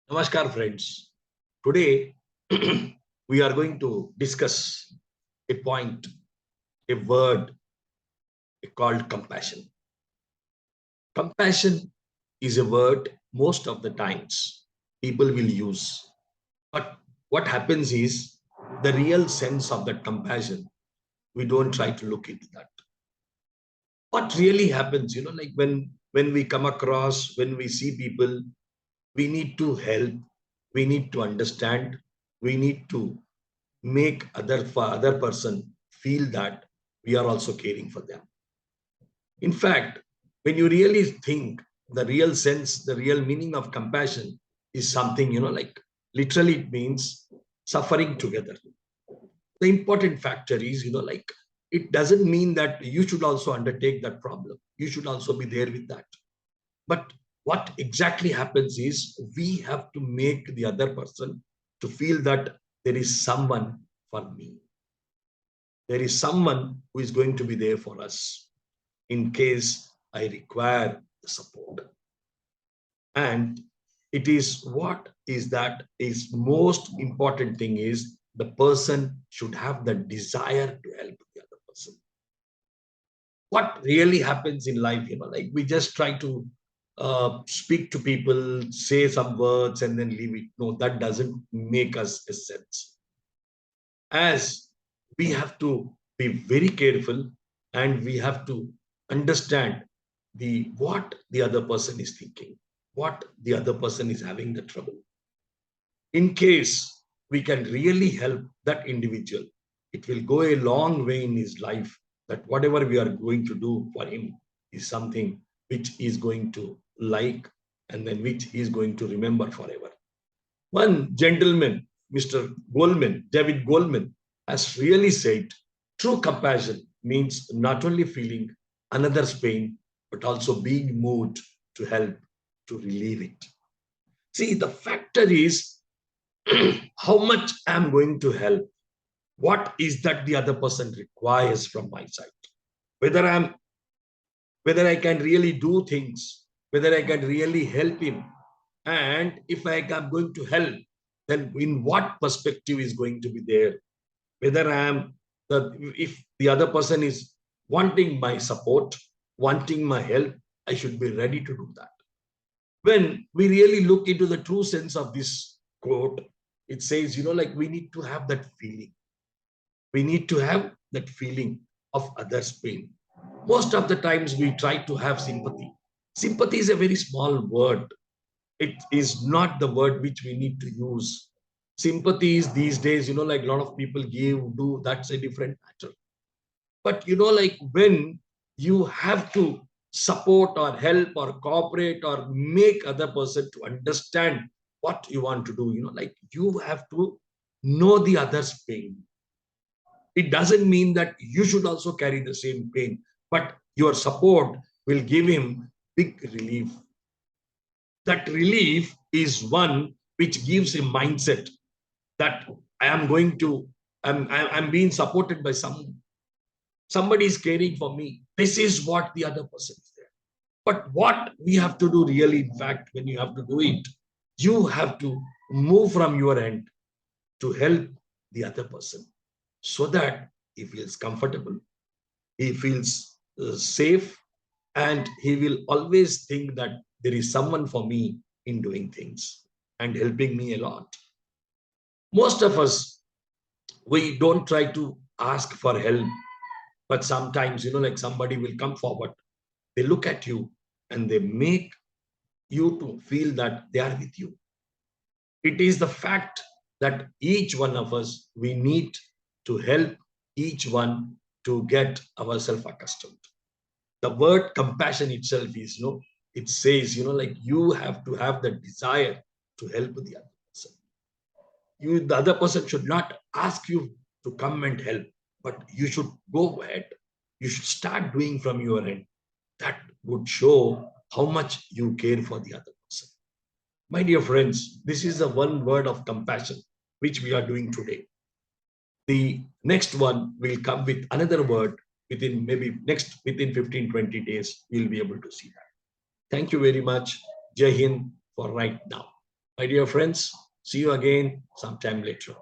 Namaskar, friends. Today, we are going to discuss a point, a word called compassion. Compassion is a word most of the times people will use. But what happens is the real sense of that compassion, we don't try to look into that. What really happens, like when we come across, when we see people, we need to help, we need to understand, we need to make other person feel that we are also caring for them. In fact, when you really think the real sense, the real meaning of compassion is something, like literally it means suffering together. The important factor is, like it doesn't mean that you should also undertake that problem. You should also be there with that. But what exactly happens is we have to make the other person to feel that there is someone for me. There is someone who is going to be there for us in case I require the support. And it is what is that is most important thing is the person should have the desire to help the other person. What really happens in life, like we just try to speak to people, say some words, and then leave it. No, that doesn't make us a sense. As we have to be very careful and we have to understand the what the other person is thinking, what the other person is having the trouble. In case we can really help that individual, it will go a long way in his life that whatever we are going to do for him is something which is going to like and then which he is going to remember forever. One gentleman, Mr. Goldman, David Goldman, has really said true compassion means not only feeling another's pain, but also being moved to help to relieve it. See, the factor is how much I'm going to help. What is that the other person requires from my side? Whether I'm whether I can really do things, whether I can really help him. And if I am going to help, then in what perspective is going to be there? Whether I am if the other person is wanting my support, wanting my help, I should be ready to do that. When we really look into the true sense of this quote, it says, like we need to have that feeling. We need to have that feeling of others' pain. Most of the times we try to have sympathy. Sympathy is a very small word. It is not the word which we need to use. Sympathy is these days, like a lot of people give, do, that's a different matter. But, like when you have to support or help or cooperate or make other person to understand what you want to do, like you have to know the other's pain. It doesn't mean that you should also carry the same pain, but your support will give him big relief. That relief is one which gives a mindset that I am going to, I'm being supported by somebody is caring for me. This is what the other person is there. But what we have to do really, in fact, when you have to do it, you have to move from your end to help the other person so that he feels comfortable, he feels safe, and he will always think that there is someone for me in doing things and helping me a lot. Most of us, we don't try to ask for help, but sometimes, like somebody will come forward, they look at you and they make you to feel that they are with you. It is the fact that each one of us, we need to help each one to get ourselves accustomed. The word compassion itself is, it says, like you have to have the desire to help the other person. The other person should not ask you to come and help, but you should go ahead. You should start doing from your end. That would show how much you care for the other person. My dear friends, this is the one word of compassion which we are doing today. The next one will come with another word within 15-20 days. You'll be able to see that. Thank you very much. Jai Hind for right now. My dear friends, see you again sometime later.